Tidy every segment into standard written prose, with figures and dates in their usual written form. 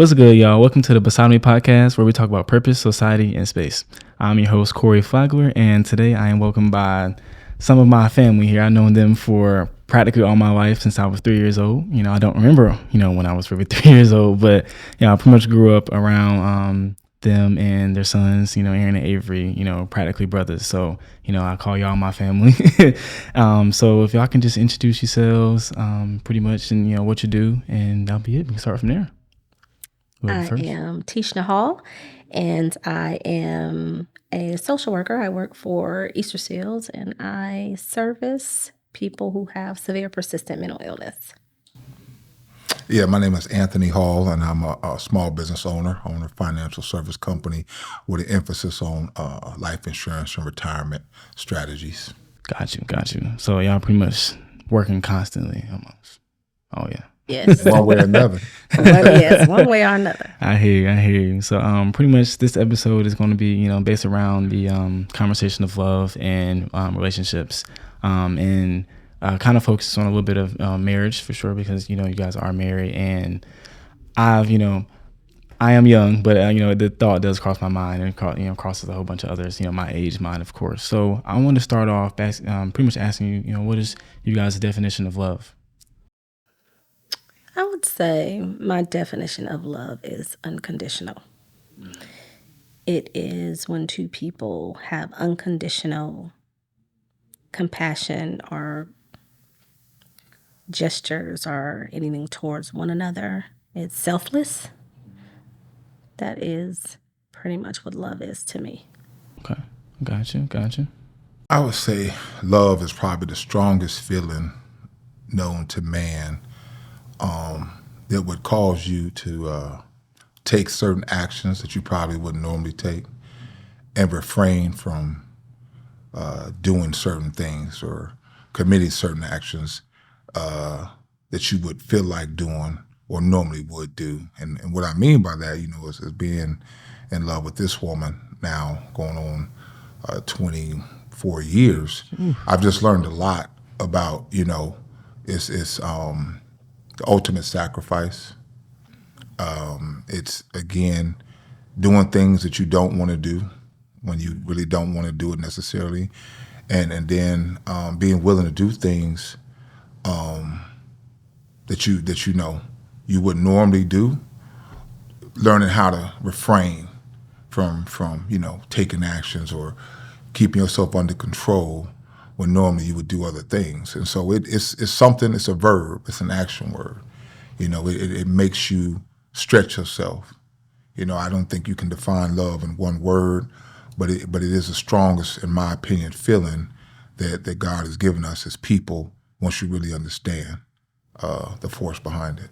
What's good, y'all? Welcome to the Matrimony podcast, where we talk about purpose, society, and space. I'm your host, Corey Flagler, and today I am welcomed by some of my family here. I've known them for practically all my life since I was 3 years old. I don't remember, when I was really 3 years old, but I pretty much grew up around them and their sons, Aaron and Avery, practically brothers. So, I call y'all my family. So if y'all can just introduce yourselves pretty much and, what you do, and that'll be it. We can start from there. I am Tishna Hall, and I am a social worker. I work for Easter Seals, and I service people who have severe persistent mental illness. Yeah, my name is Anthony Hall, and I'm a small business owner, own a financial service company with an emphasis on life insurance and retirement strategies. Got you. So y'all pretty much working constantly almost. Oh, yeah. Yes. One way or another. Yes, one way or another. I hear you. So pretty much this episode is going to be, based around the conversation of love and relationships, and kind of focuses on a little bit of marriage for sure, because, you guys are married, and I am young, but the thought does cross my mind, and crosses a whole bunch of others, my age mind, of course. So I want to start off pretty much asking you, what is you guys' definition of love? I would say my definition of love is unconditional. It is when two people have unconditional compassion or gestures or anything towards one another. It's selfless. That is pretty much what love is to me. Okay, gotcha. I would say love is probably the strongest feeling known to man, that would cause you to take certain actions that you probably wouldn't normally take and refrain from doing certain things or committing certain actions that you would feel like doing or normally would do. And what I mean by that, is being in love with this woman now going on 24 years. I've just learned a lot about, it's the ultimate sacrifice. It's, again, doing things that you don't want to do when you really don't want to do it necessarily. And then being willing to do things that you would normally do, learning how to refrain from taking actions or keeping yourself under control when normally you would do other things. And so it's something, it's a verb, it's an action word. It makes you stretch yourself. I don't think you can define love in one word, but it is the strongest, in my opinion, feeling that God has given us as people once you really understand the force behind it.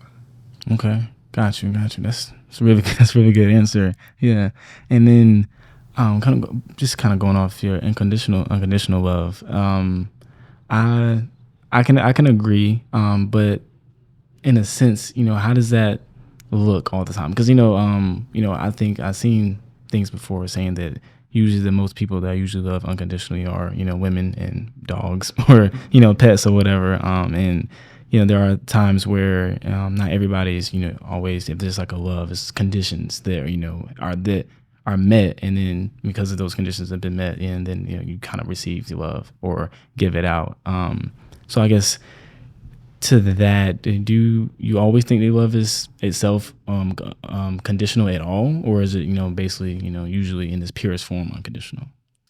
Okay, got you. That's a really good answer. Yeah, and then kind of going off your unconditional love. I can agree, but in a sense, how does that look all the time? Because I think I've seen things before saying that usually the most people that I usually love unconditionally are women and dogs or pets or whatever, and there are times where not everybody's always, if there's like a love, it's conditions there are met, and then because of those conditions have been met, and then you kind of receive the love or give it out. So I guess to that, do you always think that love is itself conditional at all, or is it basically usually in this purest form unconditional?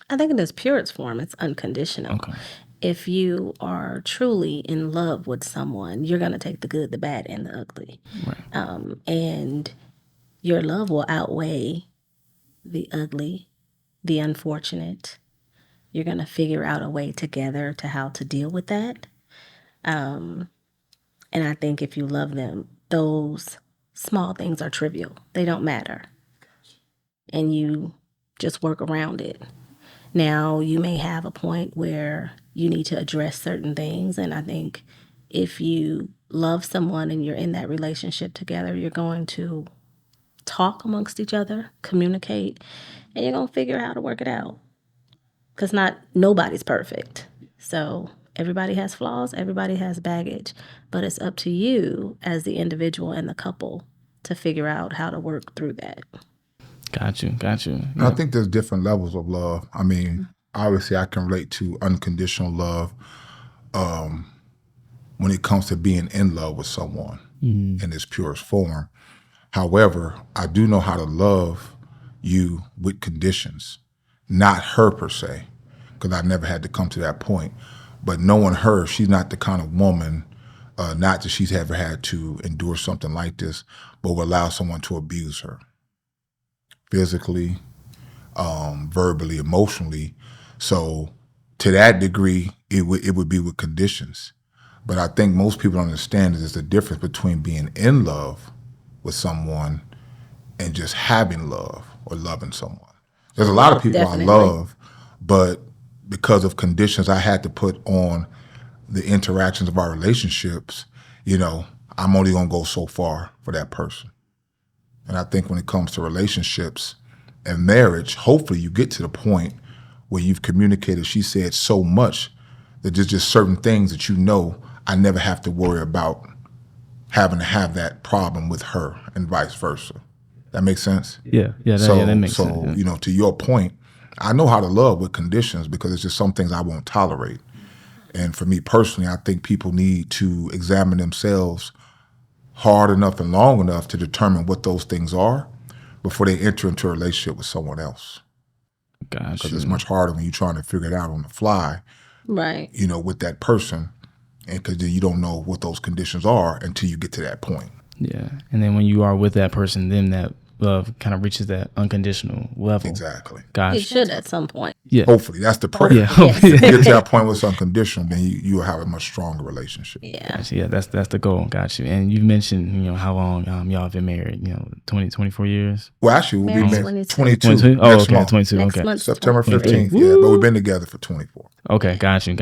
I think in its purest form, it's unconditional. Okay. If you are truly in love with someone, you're going to take the good, the bad, and the ugly. Right. And your love will outweigh the ugly, the unfortunate. You're going to figure out a way together to how to deal with that. And I think if you love them, those small things are trivial. They don't matter. And you just work around it. Now, you may have a point where you need to address certain things. And I think if you love someone and you're in that relationship together, you're going to talk amongst each other, communicate, and you're going to figure out how to work it out. Because nobody's perfect. So everybody has flaws, everybody has baggage, but it's up to you as the individual and the couple to figure out how to work through that. Got you. And I think there's different levels of love. I mean, obviously I can relate to unconditional love when it comes to being in love with someone in its purest form. However, I do know how to love you with conditions, not her per se, because I never had to come to that point. But knowing her, she's not the kind of woman, not that she's ever had to endure something like this, but will allow someone to abuse her physically, verbally, emotionally. So to that degree, it would be with conditions. But I think most people don't understand that there's a difference between being in love with someone and just having love or loving someone. There's a lot of people Definitely. I love, but because of conditions I had to put on the interactions of our relationships, I'm only going to go so far for that person. And I think when it comes to relationships and marriage, hopefully you get to the point where you've communicated, she said, so much that there's just certain things that I never have to worry about having to have that problem with her and vice versa. That makes sense? Yeah, that makes sense. Yeah. To your point, I know how to love with conditions because it's just some things I won't tolerate. And for me personally, I think people need to examine themselves hard enough and long enough to determine what those things are before they enter into a relationship with someone else. Gotcha. Because it's much harder when you're trying to figure it out on the fly, Right. With that person, and because then you don't know what those conditions are until you get to that point. Yeah, and then when you are with that person, then that love kind of reaches that unconditional level. Exactly. Gotcha. It should at some point. Yeah. Hopefully, that's the prayer. Yeah. Yes. If you get to that point where it's unconditional, then you'll have a much stronger relationship. Yeah. Gotcha. Yeah, that's the goal. Gotcha. And you mentioned, how long y'all have been married, 20, 24 years? Well, actually, we'll be Married married 22. 22 Oh, next okay, month. 22. Next Okay. month's September 23. 15th, yeah. But we've been together for 24. Okay, got you.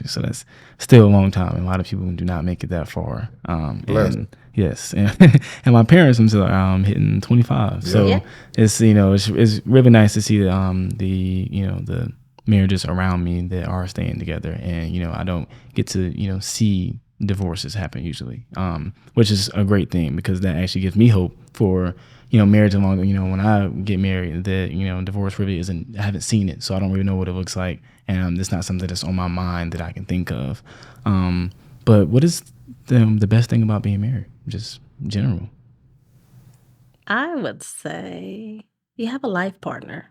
So that's still a long time. And a lot of people do not make it that far. Blessed. And yes, and my parents themselves hitting 25. So Yeah. it's it's really nice to see the marriages around me that are staying together, and I don't get to see divorces happen usually, which is a great thing because that actually gives me hope for marriage along. When I get married, that divorce really isn't. I haven't seen it, so I don't really know what it looks like, and it's not something that's on my mind that I can think of. But what is the best thing about being married, just in general? I would say you have a life partner.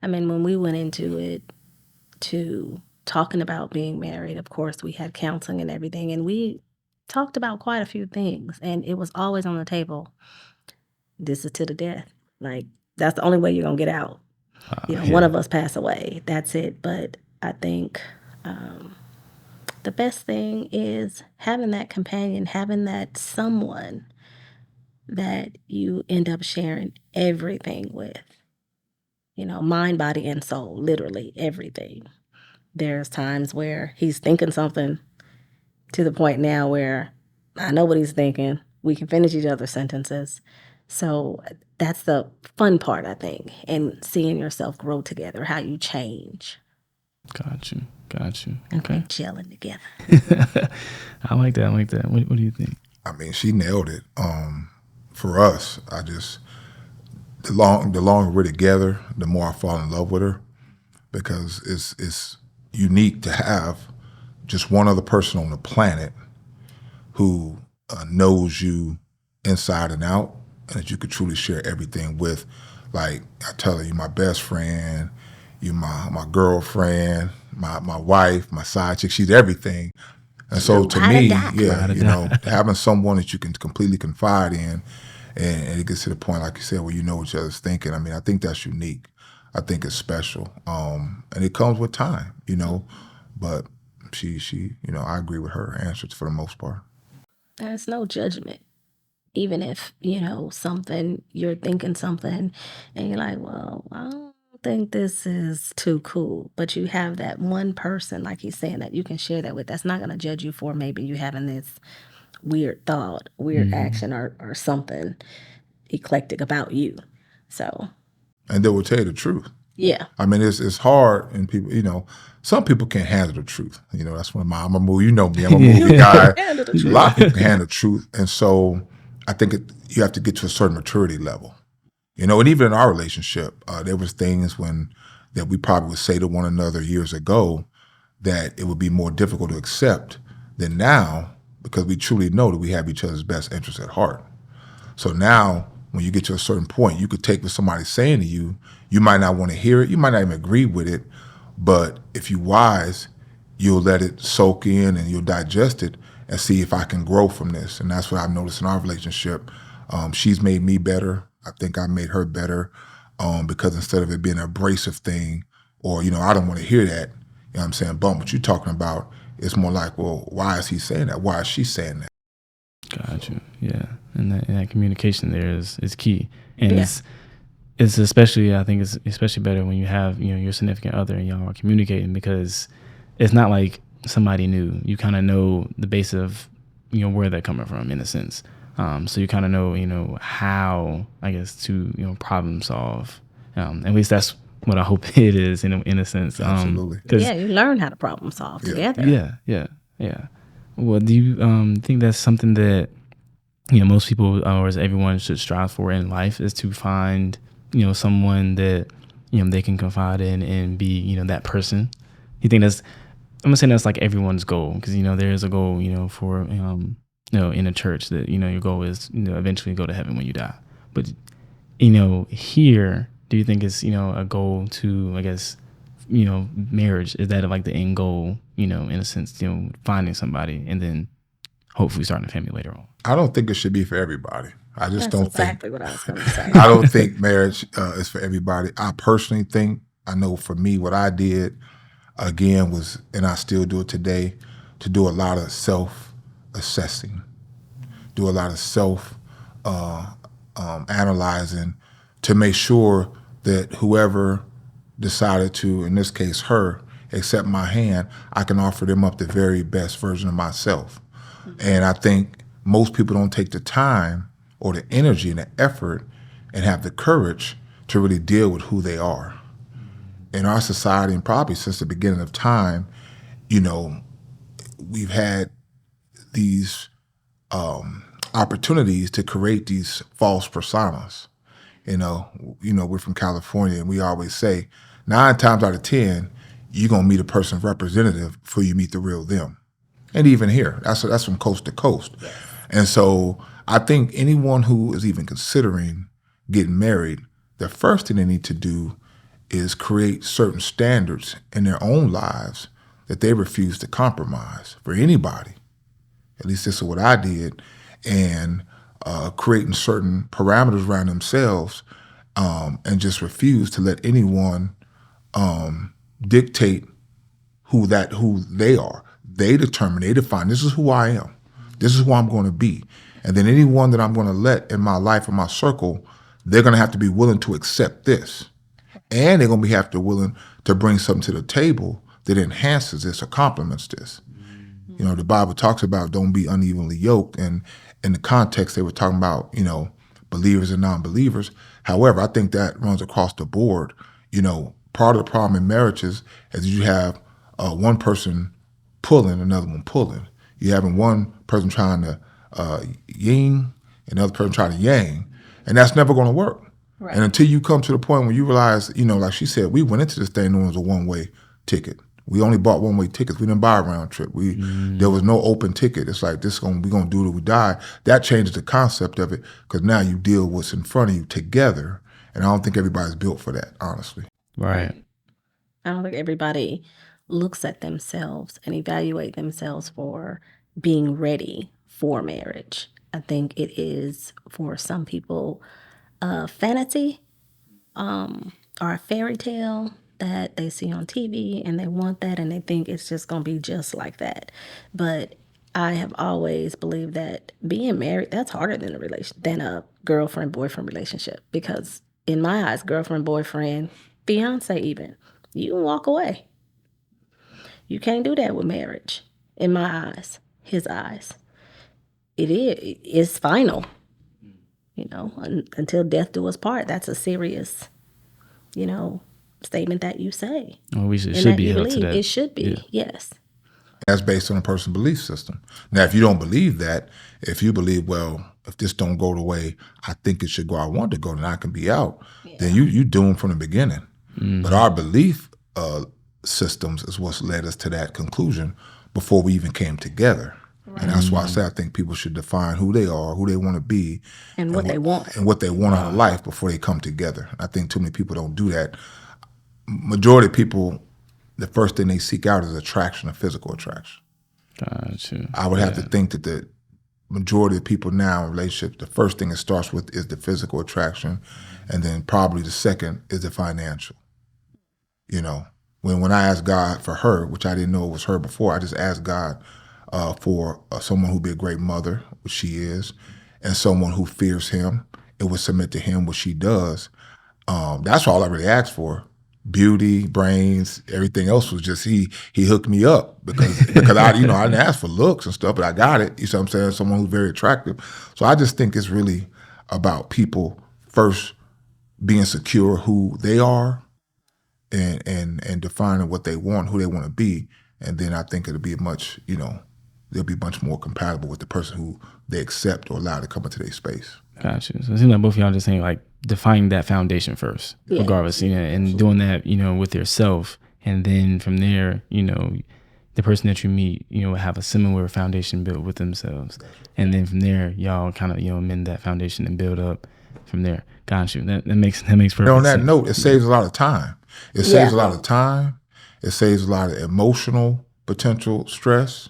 I mean, when we went into it to talking about being married, of course, we had counseling and everything, and we talked about quite a few things, and it was always on the table. This is to the death. Like, that's the only way you're going to get out. One of us pass away. That's it. But I think the best thing is having that companion, having that someone that you end up sharing everything with. Mind, body, and soul, literally everything. There's times where he's thinking something to the point now where I know what he's thinking. We can finish each other's sentences. So that's the fun part, I think, and seeing yourself grow together, how you change. Got you. Okay. Chilling together. I like that. What do you think? I mean, she nailed it. For us, the longer we're together, the more I fall in love with her because it's unique to have just one other person on the planet who knows you inside and out and that you could truly share everything with. Like I tell her, you're my best friend, you're my girlfriend, my wife, my side chick, she's everything. And so to me, having someone that you can completely confide in and it gets to the point, like you said, where you know what each other's thinking. I mean, I think that's unique. I think it's special. And it comes with time, but she, I agree with her answers for the most part. There's no judgment. Even if, you're thinking something and you're like, well, I don't think this is too cool. But you have that one person, like he's saying, that you can share that with. That's not going to judge you for maybe you having this weird thought, weird action or something eclectic about you. So. And they will tell you the truth. Yeah. I mean, it's hard, and people, some people can't handle the truth. That's when I'm a movie. You know me, I'm a movie guy. A lot of people can handle the truth, and so I think you have to get to a certain maturity level. And even in our relationship, there was things that we probably would say to one another years ago that it would be more difficult to accept than now, because we truly know that we have each other's best interests at heart. So now, when you get to a certain point, you could take what somebody's saying to you. You might not want to hear it. You might not even agree with it. But if you're wise, you'll let it soak in and you'll digest it and see if I can grow from this. And that's what I've noticed in our relationship. She's made me better. I think I made her better, because instead of it being an abrasive thing, or, I don't want to hear that, what I'm saying, bump what you're talking about, it's more like, well, why is he saying that? Why is she saying that? Gotcha. Yeah, and that communication there is key, and it's especially, I think it's especially better when you have your significant other and y'all are communicating, because it's not like somebody new. You kind of know the base of where they're coming from, in a sense. So you kind of know how, I guess, to problem solve. At least that's what I hope it is, in a sense. Absolutely. You learn how to problem solve together. Yeah. Well, do you think that's something that most people, or as everyone, should strive for in life, is to find someone that they can confide in and be that person? You think that's, I'm gonna say that's like everyone's goal, because there is a goal for in a church, that your goal is eventually go to heaven when you die. But here, do you think it's a goal to, I guess, marriage, is that like the end goal, in a sense, finding somebody and then hopefully starting a family later on? I don't think it should be for everybody. I just don't exactly think. What I was going to say. I don't think marriage is for everybody. I personally think, I know for me, what I did, again, was, and I still do it today, to do a lot of self-assessing, do a lot of self-analyzing, to make sure that whoever decided to, in this case her, accept my hand, I can offer them up the very best version of myself. And I think most people don't take the time or the energy and the effort and have the courage to really deal with who they are. In our society, and probably since the beginning of time, we've had these opportunities to create these false personas. We're from California, and we always say 9 times out of 10, you're gonna meet a person representative before you meet the real them. And even here, that's from coast to coast. Yes. And so I think anyone who is even considering getting married, the first thing they need to do is create certain standards in their own lives that they refuse to compromise for anybody. At least this is what I did. And creating certain parameters around themselves, and just refuse to let anyone dictate who they are. They determine, they define, this is who I am. This is who I'm going to be. And then anyone that I'm going to let in my life or my circle, they're going to have to be willing to accept this. And they're going to have to willing to bring something to the table that enhances this or complements this. The Bible talks about don't be unevenly yoked. And in the context, they were talking about, believers and non-believers. However, I think that runs across the board. Part of the problem in marriages is you have one person pulling, another one pulling. You're having one person trying to yin, another person trying to yang, and that's never going to work. Right. And until you come to the point where you realize, like she said, we went into this thing knowing it was a one-way ticket. We only bought one-way tickets. We didn't buy a round trip. There was no open ticket. It's like, we're going to do it till we die. That changes the concept of it, because now you deal with what's in front of you together. And I don't think everybody's built for that, honestly. Right. I don't think everybody looks at themselves and evaluate themselves for being ready for marriage. I think it is, for some people, a fantasy or a fairy tale that they see on TV, and they want that, and they think it's just going to be just like that. But I have always believed that being married, that's harder than a girlfriend-boyfriend relationship, because in my eyes, girlfriend-boyfriend, fiance even, you can walk away. You can't do that with marriage, in my eyes, his eyes. It's final, until death do us part. That's a serious, statement that you say. Well, should be held to that. It should be, yes. That's based on a person's belief system. Now, if you don't believe that, if you believe, well, if this don't go the way I think it should go, I want it to go, then I can be out, then you doomed from the beginning. But our belief systems is what's led us to that conclusion before we even came together. And that's why I say I think people should define who they are, who they want to be, And what they want. and what they want out of life before they come together. I think too many people don't do that. Majority of people, the first thing they seek out is attraction, or physical attraction. Gotcha. I would have to think that the majority of people now in relationships, the first thing it starts with is the physical attraction, and then probably the second is the financial. You know, when I asked God for her, which I didn't know it was her before, I just asked God for someone who'd be a great mother, which she is, and someone who fears Him and would submit to Him, what she does. That's all I really asked for. Beauty, brains, everything else was just he hooked me up because I I didn't ask for looks and stuff, but I got it. You see what I'm saying? Someone who's very attractive. So I just think it's really about people first being secure who they are and defining what they want, who they want to be, and then I think it'll be they'll be much more compatible with the person who they accept or allow to come into their space. Gotcha. So it seems like both of y'all just saying like defining that foundation first, regardless, and doing that, with yourself. And then from there, the person that you meet, have a similar foundation built with themselves. And then from there, y'all kind of, mend that foundation and build up from there. Gotcha. That makes perfect sense. On that note, it saves a lot of time. It saves a lot of time. It saves a lot of emotional potential stress.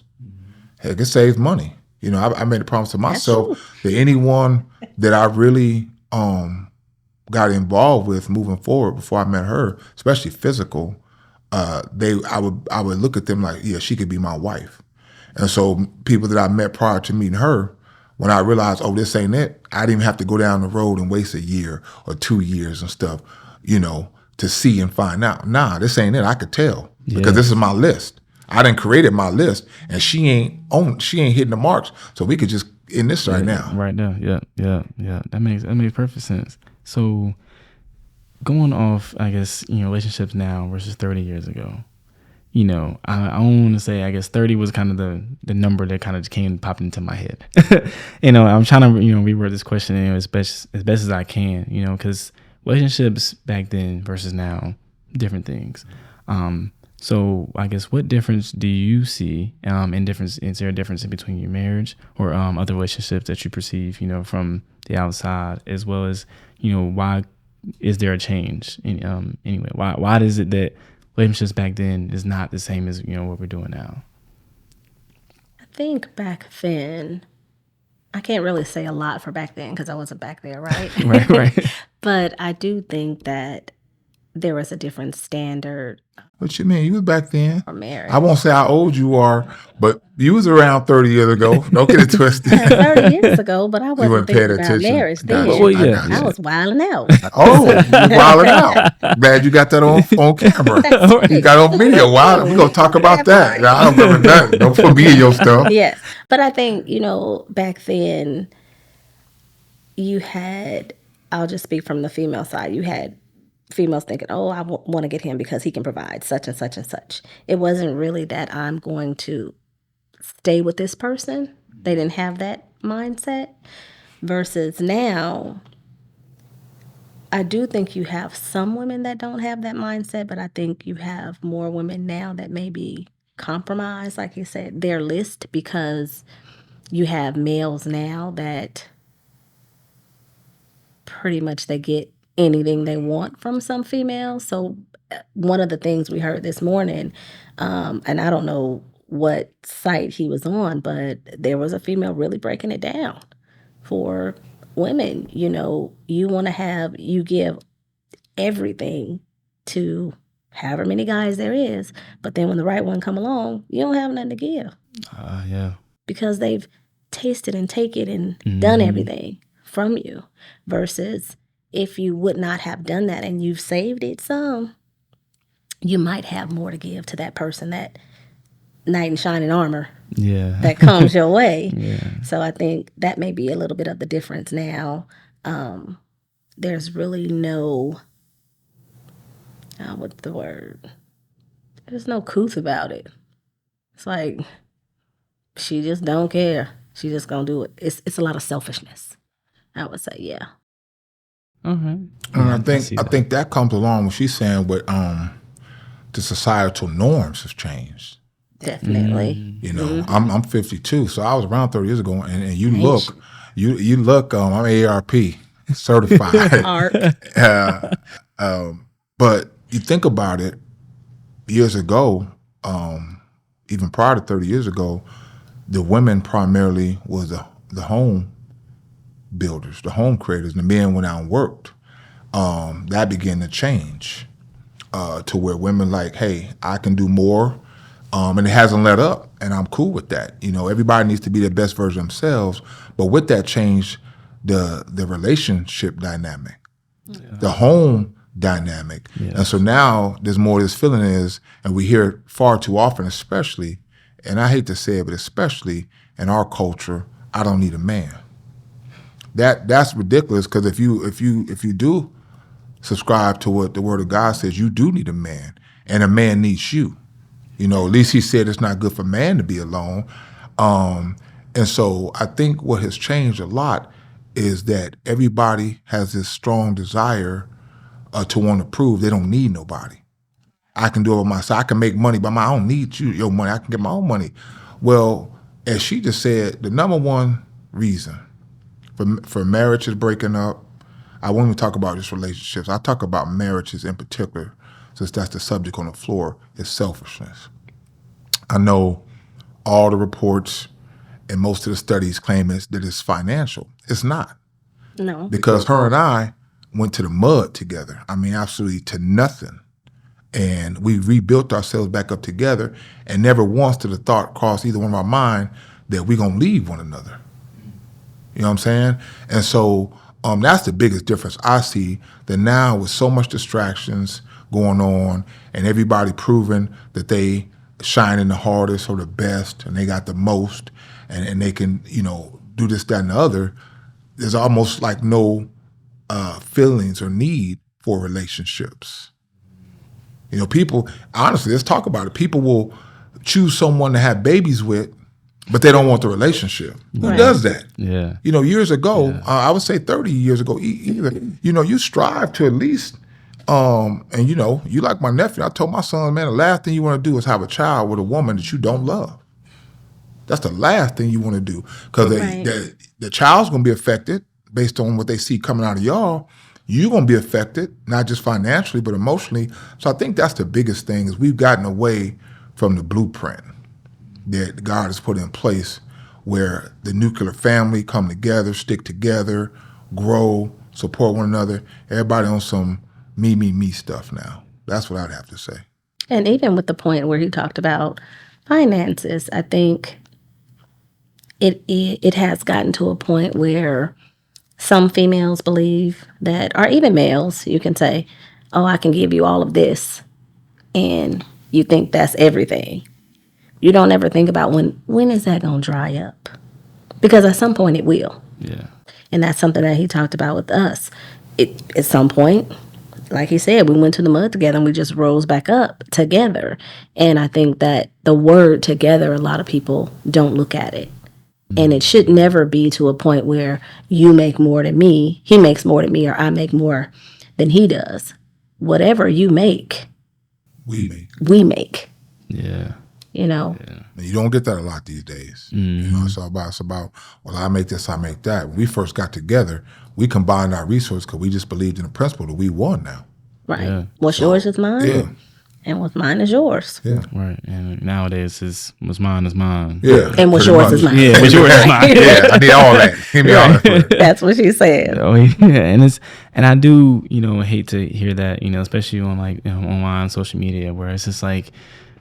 Heck, it saves money. I made a promise to myself that anyone that I really got involved with moving forward before I met her, especially physical, I would look at them like, yeah, she could be my wife. And so people that I met prior to meeting her, when I realized, oh, this ain't it, I didn't even have to go down the road and waste a year or 2 years and stuff, to see and find out. Nah, this ain't it. I could tell because this is my list. I done created my list, and she ain't hitting the marks. So we could just end this right now. Right now, yeah. That makes perfect sense. So, going off, I guess relationships now versus 30 years ago. I want to say I guess 30 was kind of the number that kind of popped into my head. I'm trying to reword this question as best as I can. Because relationships back then versus now, different things. So I guess what difference do you see is there a difference in between your marriage or other relationships that you perceive, from the outside, as well as, why is there a change? Anyway, why is it that relationships back then is not the same as, what we're doing now? I think back then, I can't really say a lot for back then because I wasn't back there, right? Right. But I do think that there was a different standard What you mean? You was back then. for marriage. I won't say how old you are, but you was around 30 years ago. Don't get it twisted. 30 years ago, but I wasn't weren't thinking paying about attention. marriage then. Gotcha. Well, yeah. I was wilding out. Oh, you wilding out. Glad you got that on camera. You got on video. Wow, we're going to talk about that. I don't remember that. Don't put me in your stuff. Yes. But I think, back then you had, I'll just speak from the female side, you had females thinking, oh, I want to get him because he can provide such and such and such. It wasn't really that I'm going to stay with this person. They didn't have that mindset. Versus now, I do think you have some women that don't have that mindset, but I think you have more women now that maybe compromise, like you said, their list, because you have males now that pretty much they get anything they want from some females. So one of the things we heard this morning, and I don't know what site he was on, but there was a female really breaking it down for women. You give everything to however many guys there is, but then when the right one come along, you don't have nothing to give. Yeah. Because they've tasted and taken and done everything from you, versus if you would not have done that and you've saved it some, you might have more to give to that person, that knight in shining armor that comes your way. Yeah. So I think that may be a little bit of the difference now. There's really no, what's the word? There's no couth about it. It's like she just don't care. She just gonna do it. It's a lot of selfishness. I would say, yeah. All right. And Yeah, I think that comes along when she's saying what the societal norms have changed. Definitely. You know, I'm 52, so I was around 30 years ago, and you look, you look. I'm AARP certified. Art. But you think about it, years ago, even prior to 30 years ago, the women primarily was the home builders, the home creators, and the men went out and worked. That began to change to where women like, hey, I can do more, and it hasn't let up, and I'm cool with that. You know, everybody needs to be their best version of themselves, but with that change, the relationship dynamic, the home dynamic, and so now there's more of this feeling is, and we hear it far too often, especially, and I hate to say it, but especially in our culture, I don't need a man. That's ridiculous, because if you do subscribe to what the Word of God says, you do need a man, and a man needs you. You know, at least He said it's not good for man to be alone. And so I think what has changed a lot is that everybody has this strong desire to want to prove they don't need nobody. I can do it by myself. I can make money by I don't need your money. I can get my own money. Well, as she just said, the number one reason for marriages breaking up, I won't even talk about just relationships. I talk about marriages in particular, since that's the subject on the floor, is selfishness. I know all the reports and most of the studies claim that it's financial. It's not. No. Because her and I went to the mud together. I mean, absolutely to nothing. And we rebuilt ourselves back up together, and never once did a thought cross either one of our mind that we're going to leave one another. You know what I'm saying? And so that's the biggest difference I see, that now with so much distractions going on and everybody proving that they shining the hardest or the best and they got the most and they can, you know, do this, that, and the other, there's almost like no feelings or need for relationships. You know, people, honestly, let's talk about it. People will choose someone to have babies with, but they don't want the relationship. Who does that? Yeah. You know, years ago, I would say 30 years ago, either, you know, you strive to at least, and you know, you like my nephew, I told my son, man, the last thing you want to do is have a child with a woman that you don't love. That's the last thing you want to do, because the child's going to be affected based on what they see coming out of y'all. You're going to be affected, not just financially, but emotionally. So I think that's the biggest thing, is we've gotten away from the blueprint that God has put in place, where the nuclear family come together, stick together, grow, support one another. Everybody on some me stuff now. That's what I'd have to say. And even with the point where he talked about finances, I think it has gotten to a point where some females believe that, or even males, you can say, oh, I can give you all of this, and you think that's everything. You don't ever think about when is that going to dry up? Because at some point it will. Yeah. And that's something that he talked about with us. At some point, like he said, we went to the mud together and we just rose back up together. And I think that the word together, a lot of people don't look at it. And it should never be to a point where you make more than me, he makes more than me, or I make more than he does. Whatever you make, we make. Yeah. You know? Yeah. You don't get that a lot these days. Mm-hmm. You know, it's about, well, I make this, I make that. When we first got together, we combined our resources because we just believed in the principle that we won now. Right. Yeah. What's yours is mine. Yeah. And what's mine is yours. Yeah. Right. And nowadays it's what's mine is mine. Yeah. And what's yours is mine. Yeah, what's yours is mine. Yeah, I need all that. Give me all that. That's what she said. Oh yeah, and I do, you know, hate to hear that, you know, especially on like, you know, online social media, where it's just like,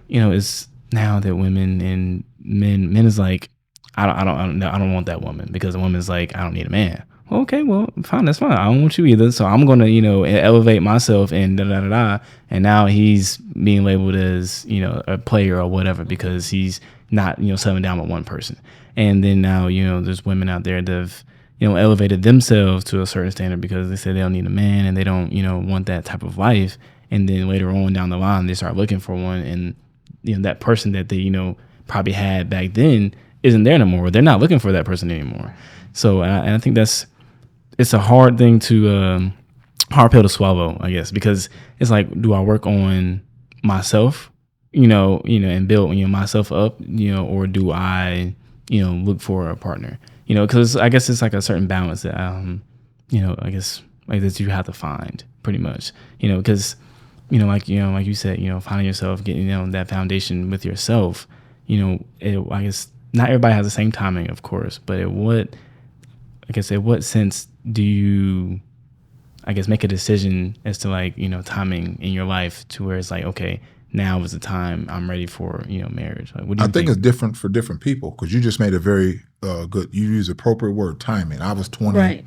you know, it's now that women and men is like, I don't want that woman, because the woman's like, I don't need a man. Well, okay, well, fine, that's fine. I don't want you either. So I'm gonna, you know, elevate myself and da. And now he's being labeled as, you know, a player or whatever, because he's not, you know, settling down with one person. And then now, you know, there's women out there that have, you know, elevated themselves to a certain standard because they say they don't need a man and they don't, you know, want that type of life. And then later on down the line, they start looking for one, and, you know, that person that they, you know, probably had back then isn't there no more. They're not looking for that person anymore. So, and I think it's a hard thing to, hard pill to swallow, I guess, because it's like, do I work on myself, and build, myself up, or do I, look for a partner, because I guess it's like a certain balance that, I guess like that you have to find pretty much, because, like you said, finding yourself, getting, that foundation with yourself, I guess not everybody has the same timing, of course, but at what sense do you, I guess, make a decision as to like, timing in your life to where it's like, okay, now is the time I'm ready for, marriage. Like, what do you think? I think it's different for different people, because you just made a very good, you use appropriate word, timing. I was 20. Right.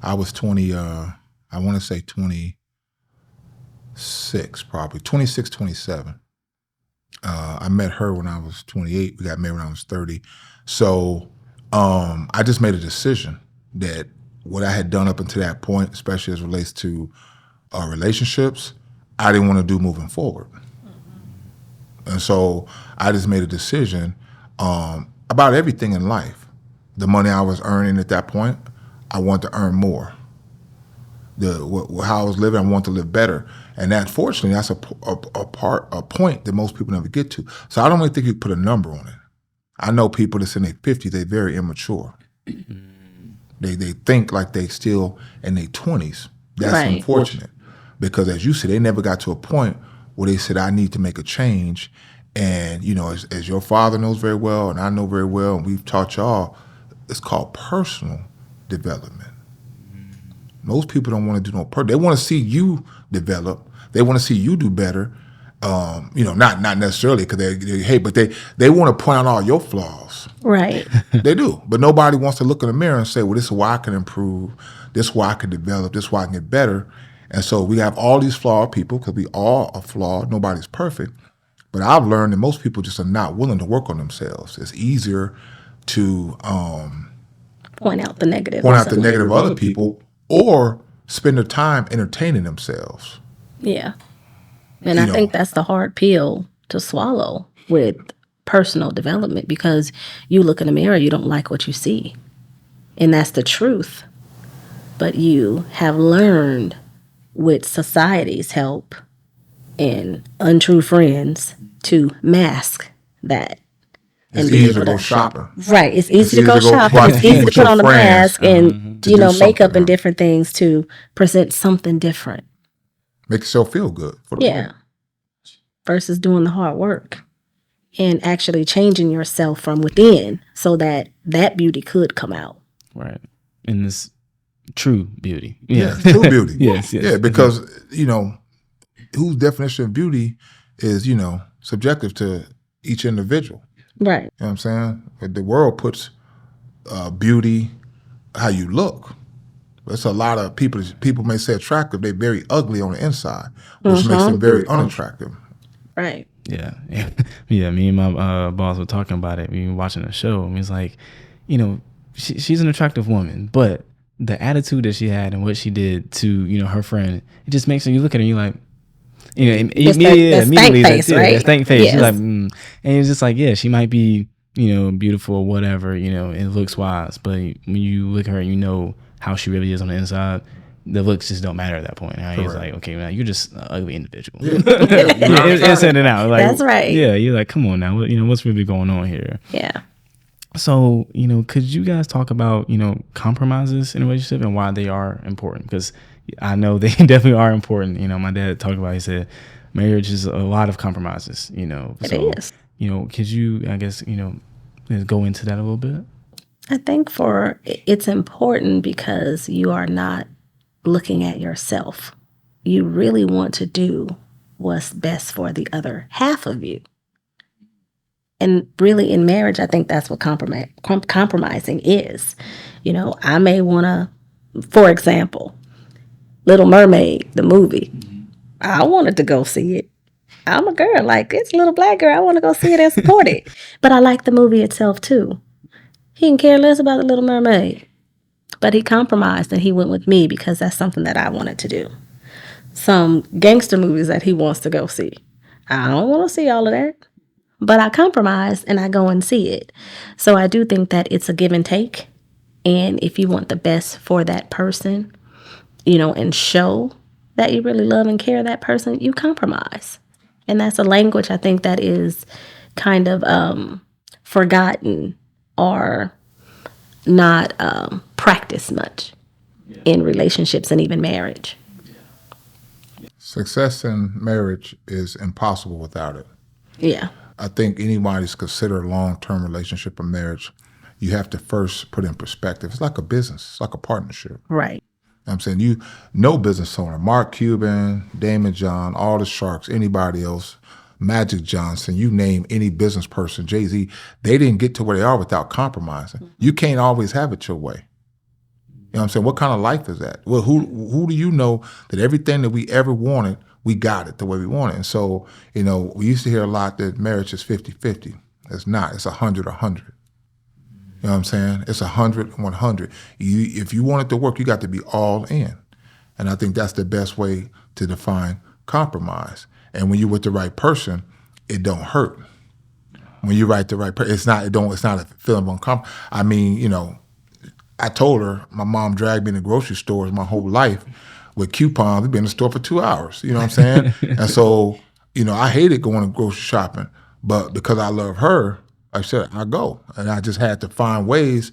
I was 20, I want to say 26, probably 26, 27. I met her when I was 28. We got married when I was 30. So I just made a decision that what I had done up until that point, especially as it relates to relationships, I didn't want to do moving forward. And so I just made a decision about everything in life. The money I was earning at that point, I wanted to earn more. How I was living, I wanted to live better. And that, fortunately, that's a point that most people never get to. So I don't really think you put a number on it. I know people that's in their 50s, they're very immature. They think like they still in their 20s. That's Right. unfortunate, because as you said, they never got to a point where they said, I need to make a change. And, as your father knows very well, and I know very well, and we've taught y'all, it's called personal development. Most people don't want to do no They want to see you develop. They want to see you do better. Not necessarily because they hate, but they want to point out all your flaws. Right. They do. But nobody wants to look in the mirror and say, well, this is why I can improve. This is why I can develop. This is why I can get better. And so we have all these flawed people, because we all are flawed. Nobody's perfect. But I've learned that most people just are not willing to work on themselves. It's easier to Point out the negative. of other people, or spend their time entertaining themselves. Yeah. And I think that's the hard pill to swallow with personal development, because you look in the mirror, you don't like what you see. And that's the truth. But you have learned, with society's help and untrue friends, to mask that. It's easy to go shopping. Right. It's easy to go shopping. It's easy to put on a mask and, makeup and different things to present something different. Make yourself feel good. Yeah. Versus doing the hard work and actually changing yourself from within so that beauty could come out. Right. And this true beauty. Yeah, true beauty. Yes. Yeah, because, whose definition of beauty is, subjective to each individual. Right. You know what I'm saying? But the world puts beauty, how you look. There's a lot of people may say attractive, they're very ugly on the inside, which makes them very unattractive. Right. Yeah. Me and my boss were talking about it. We were watching a show, and he's like, she's an attractive woman, but the attitude that she had and what she did to, her friend, it just makes you look at her and you're like, immediately, stank face, right? That stank face. Yes. She's like, and it's just like, yeah, she might be, beautiful or whatever, it looks wise, but when you look at her and you know how she really is on the inside, the looks just don't matter at that point. Now he's like, okay, now you're just an ugly individual. It's in and out. Like, that's right. Yeah, you're like, come on now, what's really going on here? Yeah. So, could you guys talk about, compromises in a relationship and why they are important? Because I know they definitely are important. My dad talked about, he said, marriage is a lot of compromises, It is. Could you, I guess, go into that a little bit? I think it's important because you are not looking at yourself. You really want to do what's best for the other half of you. And really in marriage, I think that's what compromising is. I may want to, for example, Little Mermaid, the movie. I wanted to go see it. I'm a girl, like, it's a little black girl. I want to go see it and support it. But I like the movie itself too. He didn't care less about the Little Mermaid. But he compromised and he went with me because that's something that I wanted to do. Some gangster movies that he wants to go see. I don't want to see all of that. but I compromise and I go and see it. So I do think that it's a give and take. And if you want the best for that person, and show that you really love and care that person, you compromise. And that's a language I think that is kind of forgotten or not practiced much in relationships and even marriage. Success in marriage is impossible without it. Yeah. I think anybody's considered a long-term relationship or marriage, you have to first put in perspective. It's like a business. It's like a partnership. Right. I'm saying no business owner, Mark Cuban, Damon John, all the Sharks, anybody else, Magic Johnson, you name any business person, Jay-Z, they didn't get to where they are without compromising. Mm-hmm. You can't always have it your way. You know what I'm saying? What kind of life is that? Well, who do you know that everything that we ever wanted, we got it the way we wanted? And so, we used to hear a lot that marriage is 50-50. It's not. It's 100-100. You know what I'm saying? It's 100-100. If you want it to work, you got to be all in. And I think that's the best way to define compromise. And when you're with the right person, it don't hurt. When you write the right person, it's not a feeling of uncomfortable. I mean, I told her, my mom dragged me to grocery stores my whole life with coupons. We've been in the store for 2 hours, you know what I'm saying? And so, I hated going to grocery shopping, but because I love her, like I said, I go. And I just had to find ways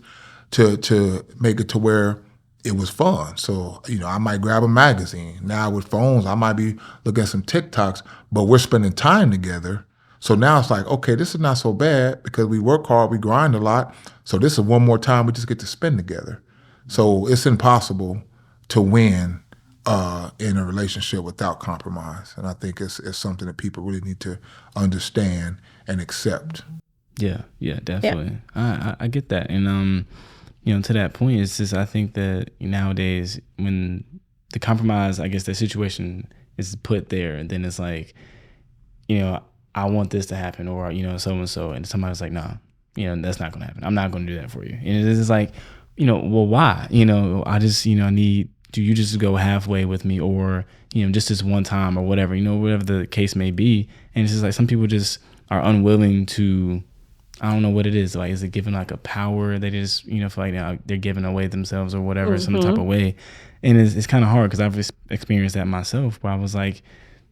to make it to where it was fun. So, I might grab a magazine. Now with phones, I might be looking at some TikToks, but we're spending time together. So now it's like, okay, this is not so bad because we work hard, we grind a lot. So this is one more time we just get to spend together. So it's impossible to win in a relationship without compromise. And I think it's something that people really need to understand and accept. Yeah, definitely. Yeah. I get that. And, to that point, it's just, I think that nowadays when the compromise, I guess the situation is put there, and then it's like, I want this to happen, or, so-and-so, and somebody's like, nah, that's not going to happen. I'm not going to do that for you. And it's like, well, why? I just, do you just go halfway with me, or, just this one time or whatever, whatever the case may be. And it's just like some people just are unwilling to, I don't know what it is. Like, is it given like a power? They just, feel like they're giving away themselves or whatever, some type of way. And it's kind of hard because I've experienced that myself, where I was like,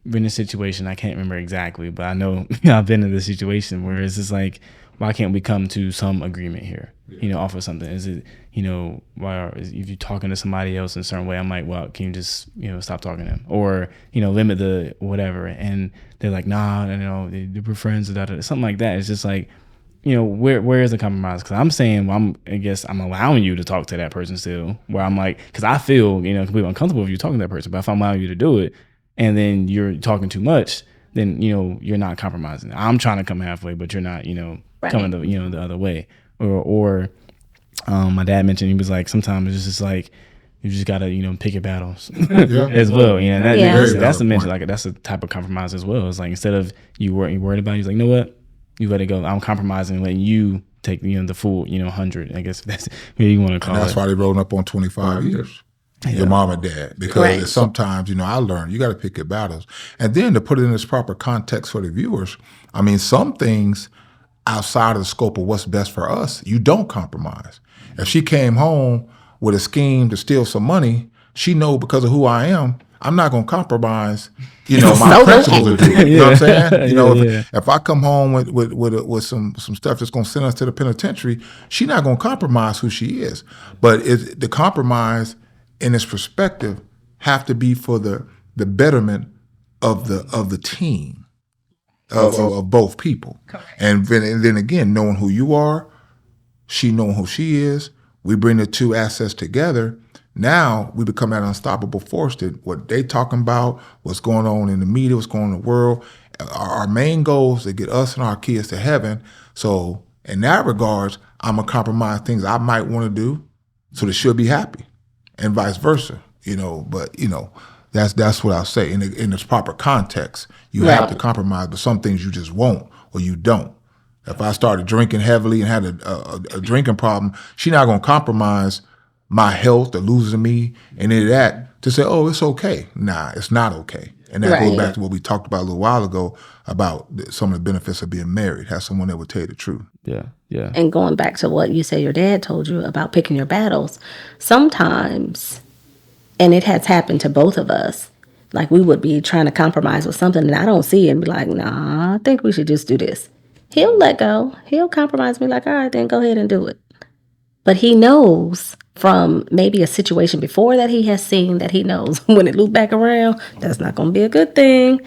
in a situation, I can't remember exactly, but I know I've been in this situation where it's just like, why can't we come to some agreement here, off of something? Is it, if you're talking to somebody else in a certain way, I'm like, well, can you just, stop talking to them, or, limit the whatever. And they're like, nah, we're friends, something like that. It's just like, where is the compromise? Because I'm saying, well, I guess I'm allowing you to talk to that person still, where I'm like, because I feel, completely uncomfortable if you're talking to that person, but if I'm allowing you to do it, and then you're talking too much, then, you're not compromising. I'm trying to come halfway, but you're not, right, coming the other way. Or my dad mentioned, he was like, sometimes it's just like, you just got to, pick your battles as well. That's a mention, like, that's a type of compromise as well. It's like, instead of you worried about it, he's like, you know what? You let it go. I'm compromising, letting you take, the full, 100. I guess that's what you want to call it. And that's why they rolling up on 25 years. Your mom and dad, because right, sometimes, I learned you got to pick your battles. And then to put it in its proper context for the viewers, I mean, some things outside of the scope of what's best for us, you don't compromise. If she came home with a scheme to steal some money, she know because of who I am, I'm not going to compromise, my principles. You know what I'm saying? If I come home with some stuff that's going to send us to the penitentiary, she's not going to compromise who she is. But the compromise in its perspective have to be for the betterment of the team, of both people. Correct. And then again, knowing who you are, she knowing who she is, we bring the two assets together. Now we become that unstoppable force that what they talking about, what's going on in the media, what's going on in the world. Our main goal is to get us and our kids to heaven. So in that regards, I'm going to compromise things I might want to do so they should be happy. And vice versa, but that's what I'll say. In its proper context, you have to compromise, but some things you just won't or you don't. If I started drinking heavily and had a drinking problem, she's not going to compromise my health or losing me and any of that to say, oh, it's okay. Nah, it's not okay. And that goes back Right. to what we talked about a little while ago about some of the benefits of being married. Have someone that would tell you the truth. Yeah. Yeah. And going back to what you say your dad told you about picking your battles, sometimes, and it has happened to both of us, like we would be trying to compromise with something and I don't see it and be like, nah, I think we should just do this. He'll let go. He'll compromise me like, all right, then go ahead and do it. But he knows from maybe a situation before that he has seen that he knows when it loop back around, that's not going to be a good thing.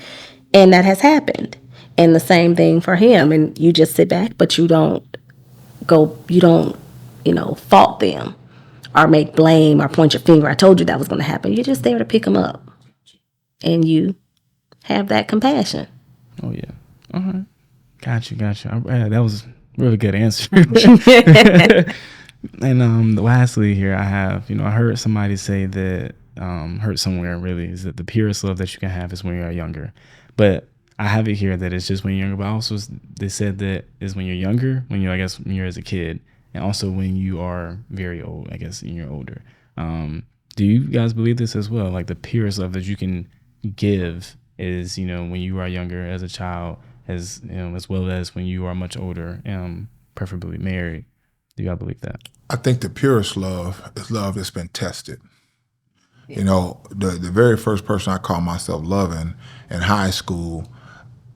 And that has happened. And the same thing for him. And you just sit back, but you don't, fault them or make blame or point your finger. I told you that was going to happen. You're just there to pick them up. And you have that compassion. Oh yeah. All right. Gotcha. That was a really good answer. And lastly here I have, I heard somebody say that, heard somewhere really, is that the purest love that you can have is when you're younger. But I have it here that it's just when you're younger, but also they said that is when you're younger, when you're as a kid, and also when you are very old, I guess, and you're older. Do you guys believe this as well? Like the purest love that you can give is, when you are younger as a child, as well as when you are much older, preferably married. Do y'all believe that? I think the purest love is love that's been tested. The very first person I called myself loving in high school,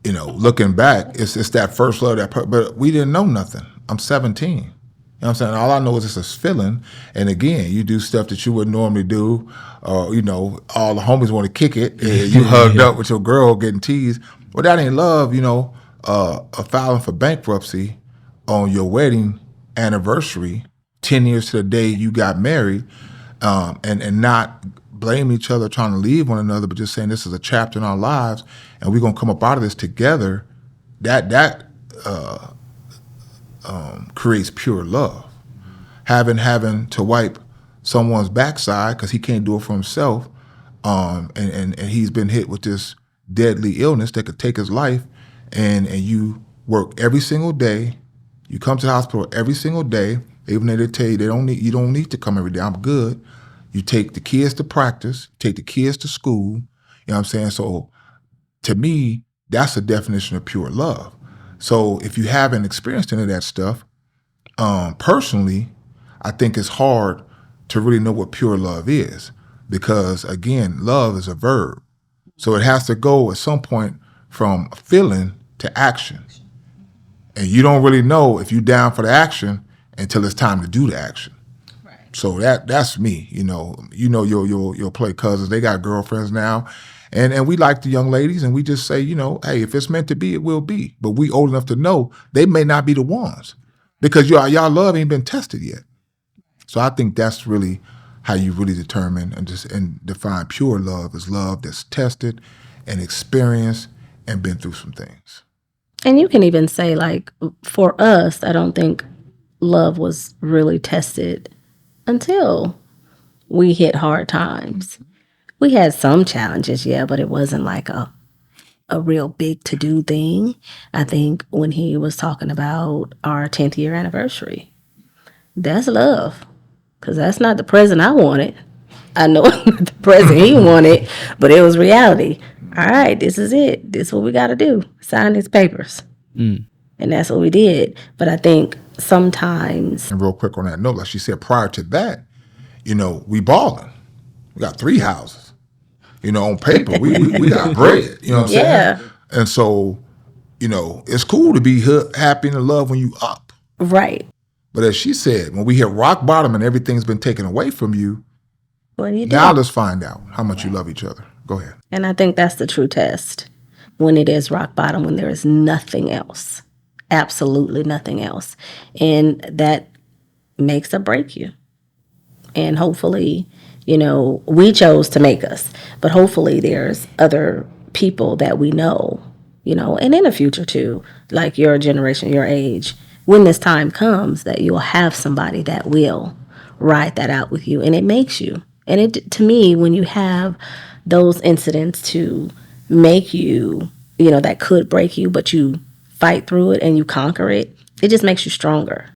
looking back, it's that first love, but we didn't know nothing. I'm 17. You know what I'm saying? All I know is it's a feeling. And again, you do stuff that you wouldn't normally do. All the homies want to kick it. And you hugged up with your girl getting teased. Well, that ain't love, filing for bankruptcy on your wedding anniversary, 10 years to the day you got married, and not blame each other, trying to leave one another, but just saying this is a chapter in our lives, and we're gonna come up out of this together. That creates pure love. Having to wipe someone's backside because he can't do it for himself, and he's been hit with this deadly illness that could take his life, and you work every single day. You come to the hospital every single day, even though they tell you you don't need to come every day. I'm good. You take the kids to practice, take the kids to school. You know what I'm saying? So to me, that's the definition of pure love. So if you haven't experienced any of that stuff, personally, I think it's hard to really know what pure love is, because again, love is a verb. So it has to go at some point from feeling to action. And you don't really know if you're down for the action until it's time to do the action. Right. So that's me. Your play cousins, they got girlfriends now. And we like the young ladies, and we just say, hey, if it's meant to be, it will be. But we old enough to know they may not be the ones, because y'all love ain't been tested yet. So I think that's really how you really determine and define pure love, as love that's tested and experienced and been through some things. And you can even say, like, for us, I don't think love was really tested until we hit hard times. We had some challenges, yeah, but it wasn't like a real big to-do thing. I think when he was talking about our 10th year anniversary, that's love, because that's not the present I wanted. I know it's not the present he wanted, but it was reality. All right, this is it. This is what we got to do. Sign these papers. And that's what we did. But I think sometimes... And real quick on that note, like she said, prior to that, we balling. We got 3 houses. On paper, we got bread. You know what I'm saying? And so, it's cool to be happy and in love when you up. Right. But as she said, when we hit rock bottom and everything's been taken away from you, what do you do? Now let's find out how much you love each other. Go ahead. And I think that's the true test. When it is rock bottom, when there is nothing else, absolutely nothing else. And that makes or break you. And hopefully, we chose to make us, but hopefully there's other people that we know, and in the future too, like your generation, your age, when this time comes, that you'll have somebody that will ride that out with you. And it makes you. And to me, when you have those incidents to make you, that could break you, but you fight through it and you conquer it, it just makes you stronger.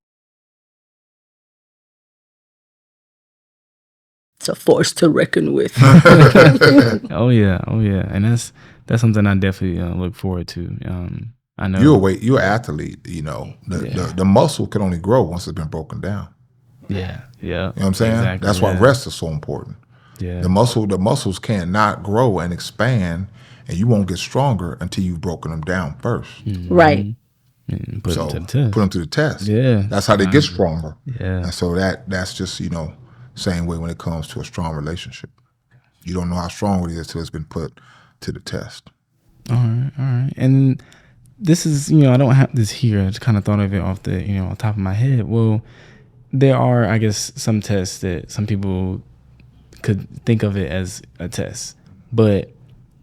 It's a force to reckon with. Oh yeah, and that's something I definitely look forward to. I know You're an athlete. The muscle can only grow once it's been broken down. Yeah. You know what I'm saying? Exactly, That's why rest is so important. Yeah. The muscles cannot grow and expand, and you won't get stronger until you've broken them down first. Right. And put them to the test. Put them to the test. Yeah. That's how they get stronger. Yeah. And so that's just, same way when it comes to a strong relationship. You don't know how strong it is till it's been put to the test. All right. And this is, I don't have this here. I just kind of thought of it off the, on top of my head. Well, there are, I guess, some tests that some people could think of it as a test. But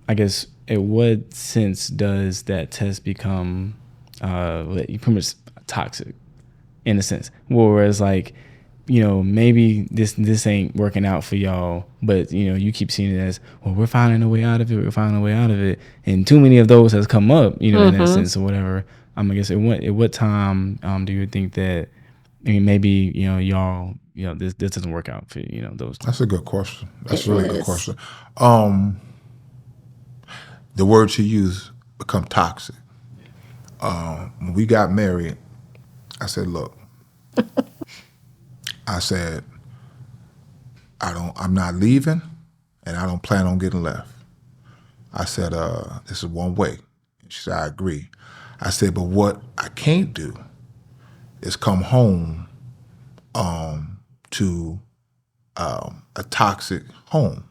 I guess, in what sense does that test become pretty much toxic, in a sense? Whereas, like, maybe this ain't working out for y'all, but you keep seeing it as, well, we're finding a way out of it, and too many of those has come up, in that sense or whatever. I guess at what time do you think that, maybe y'all this doesn't work out for those? That's a good question. That's a really good question. The words you use become toxic. When we got married, I said, look, I'm not leaving, and I don't plan on getting left. I said, this is one way. She said, I agree. I said, but what I can't do is come home to a toxic home.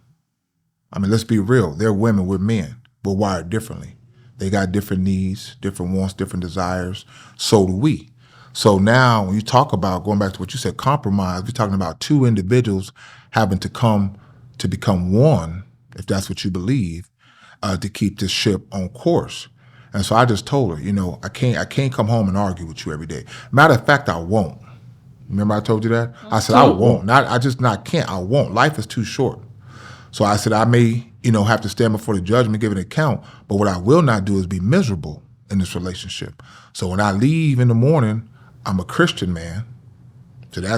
Let's be real. They're women, we're men. We're wired differently. They got different needs, different wants, different desires. So do we. So now when you talk about, going back to what you said, compromise, we're talking about two individuals having to come to become one, if that's what you believe, to keep this ship on course. And so I just told her, I can't come home and argue with you every day. Matter of fact, I won't. Remember I told you that? I said, I won't. Can't. I won't. Life is too short. So I said, I may, have to stand before the judgment, give an account, but what I will not do is be miserable in this relationship. So when I leave in the morning, I'm a Christian man. So I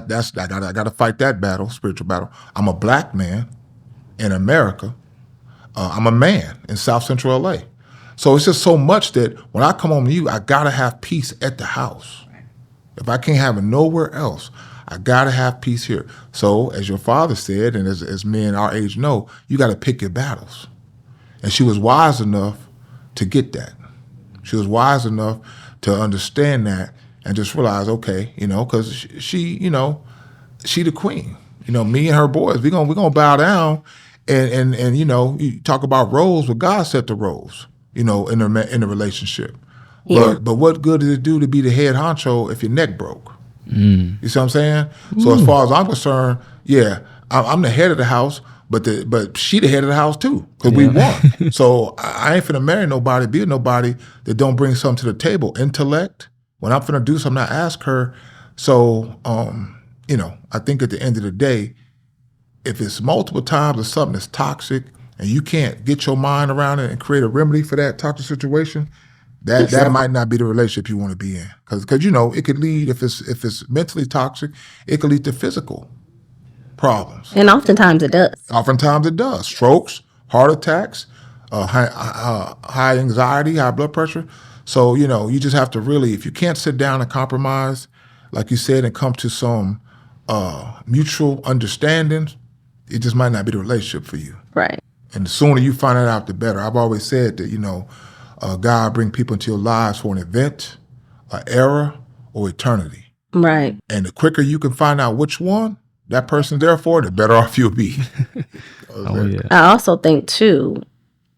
got to fight that battle, spiritual battle. I'm a black man in America. I'm a man in South Central LA. So it's just so much that when I come home to you, I got to have peace at the house. If I can't have it nowhere else, I got to have peace here. So as your father said, and as men our age know, you got to pick your battles. And she was wise enough to get that. She was wise enough to understand that and just realize, okay, because she the queen. Me and her boys, we're gonna bow down and you talk about roles, but God set the roles, in the relationship. Yeah. But what good does it do to be the head honcho if your neck broke? You see what I'm saying? So as far as I'm concerned, yeah, I'm the head of the house, but she the head of the house too, because we won. So I ain't finna marry nobody, be with nobody that don't bring something to the table. Intellect. When I'm finna do something, I ask her. So I think at the end of the day, if it's multiple times or something that's toxic and you can't get your mind around it and create a remedy for that toxic situation, that might not be the relationship you want to be in, because it could lead, if it's mentally toxic, it could lead to physical problems. And oftentimes it does. Oftentimes it does. Strokes, heart attacks, high anxiety, high blood pressure. So you just have to really, if you can't sit down and compromise, like you said, and come to some mutual understanding, it just might not be the relationship for you. Right. And the sooner you find that out, the better. I've always said that God bring people into your lives for an event, an era, or eternity. Right. And the quicker you can find out which one that person's there for, the better off you'll be. I also think, too,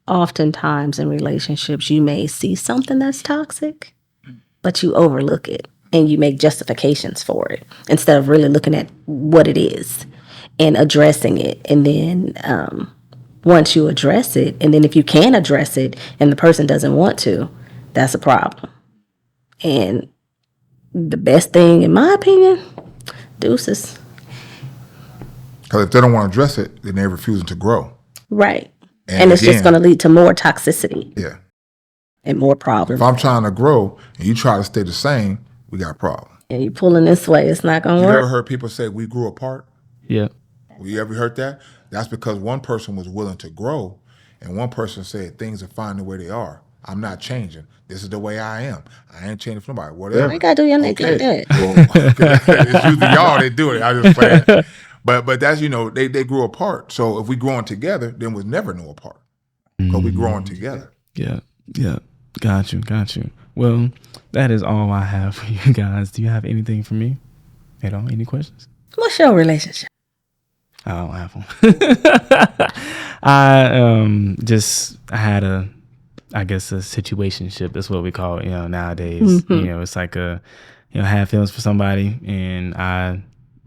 oftentimes in relationships, you may see something that's toxic, but you overlook it and you make justifications for it instead of really looking at what it is and addressing it. And then once you address it, and then if you can address it and the person doesn't want to, that's a problem. And the best thing, in my opinion, deuces. Because if they don't want to address it, then they're refusing to grow. Right. And it's just going to lead to more toxicity. Yeah. And more problems. If I'm trying to grow and you try to stay the same, we got a problem. And you pulling this way, it's not going to work. You ever heard people say we grew apart? Yeah. Well, you ever heard that? That's because one person was willing to grow, and one person said things are fine the way they are. I'm not changing. This is the way I am. I ain't changing for nobody. Whatever. You gotta do your next like that. Well, it's usually y'all that do it. I just playing. But that's they grew apart. So if we growing together, then we'll never know apart because we growing together. Yeah. Got you. Well, that is all I have for you guys. Do you have anything for me at all? Any questions? What's your relationship? I don't have one. I had a situationship. That's what we call it, nowadays. Mm-hmm. It's like I had feelings for somebody and I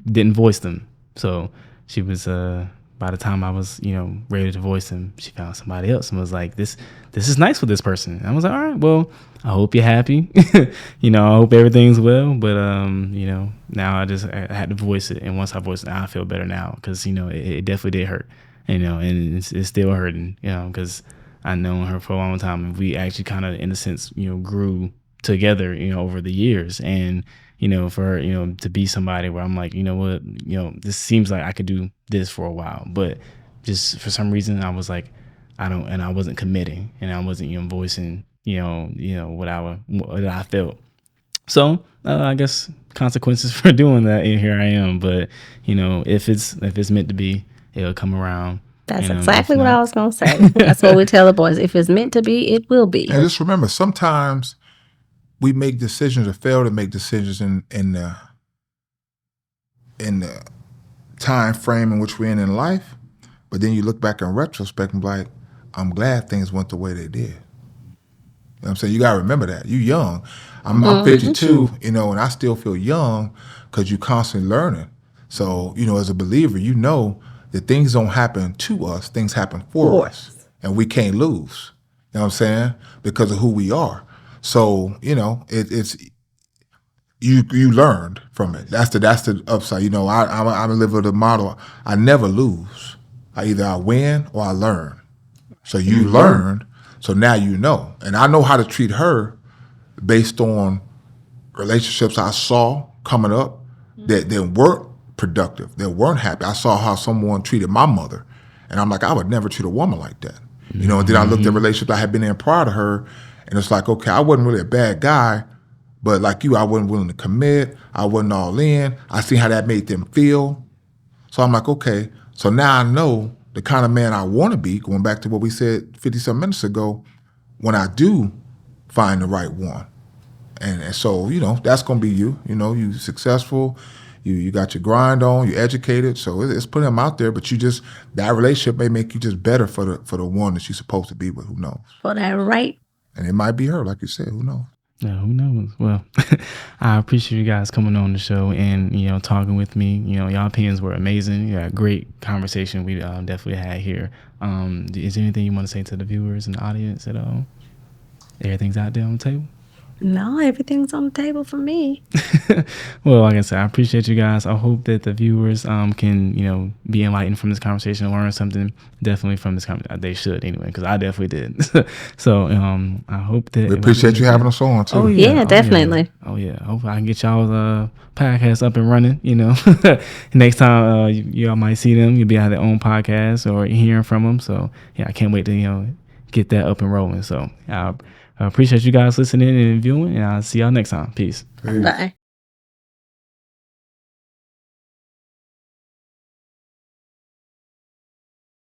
didn't voice them. So she was, by the time I was, ready to voice them, she found somebody else and was like, this is nice with this person. And I was like, all right, well, I hope you're happy. I hope everything's well. But, now I had to voice it. And once I voiced it, I feel better now because, it definitely did hurt, and it's still hurting, because I known her for a long time. And we actually kind of, in a sense, grew together, over the years. And, for her, to be somebody where I'm like, you know what, this seems like I could do this for a while. But just for some reason, I was like, I wasn't committing and I wasn't, voicing, what I felt. So I guess consequences for doing that, and here I am. But if it's meant to be, it'll come around. That's exactly what I was gonna say. That's what we tell the boys: if it's meant to be, it will be. And just remember, sometimes we make decisions or fail to make decisions in the time frame in which we're in life. But then you look back in retrospect and be like, I'm glad things went the way they did. You know what I'm saying? You got to remember that. You're young. I'm 52, and I still feel young because you're constantly learning. So, as a believer, that things don't happen to us, things happen for us. And we can't lose. You know what I'm saying? Because of who we are. So, it's you learned from it. That's the upside. I live with a model. I never lose. Either I win or I learn. So you learned. So now you know. And I know how to treat her based on relationships I saw coming up that weren't productive, that weren't happy. I saw how someone treated my mother. And I'm like, I would never treat a woman like that. And then I looked at relationships I had been in prior to her, and it's like, okay, I wasn't really a bad guy, but like you, I wasn't willing to commit. I wasn't all in. I seen how that made them feel. So I'm like, okay, so now I know the kind of man I want to be, going back to what we said 50-some minutes ago, when I do find the right one. And so, that's going to be you. You successful. You got your grind on. You educated. So it's putting them out there. But that relationship may make you just better for the one that you're supposed to be with. Who knows? For that right. And it might be her, like you said. Who knows? Yeah, who knows? Well, I appreciate you guys coming on the show and, talking with me. Y'all opinions were amazing. Yeah, great conversation we definitely had here. Is there anything you want to say to the viewers and the audience at all? Everything's out there on the table? No, everything's on the table for me. Well, like I said, I appreciate you guys. I hope that the viewers can, be enlightened from this conversation and learn something definitely from this conversation. They should anyway, because I definitely did. So I hope that... We appreciate you having us on, too. Oh, yeah, definitely. Oh, yeah. Hopefully I can get y'all's podcast up and running, Next time y'all might see them, you'll be on their own podcast or hearing from them. So, yeah, I can't wait to, get that up and rolling. So, I appreciate you guys listening and viewing, and I'll see y'all next time. Peace. Bye.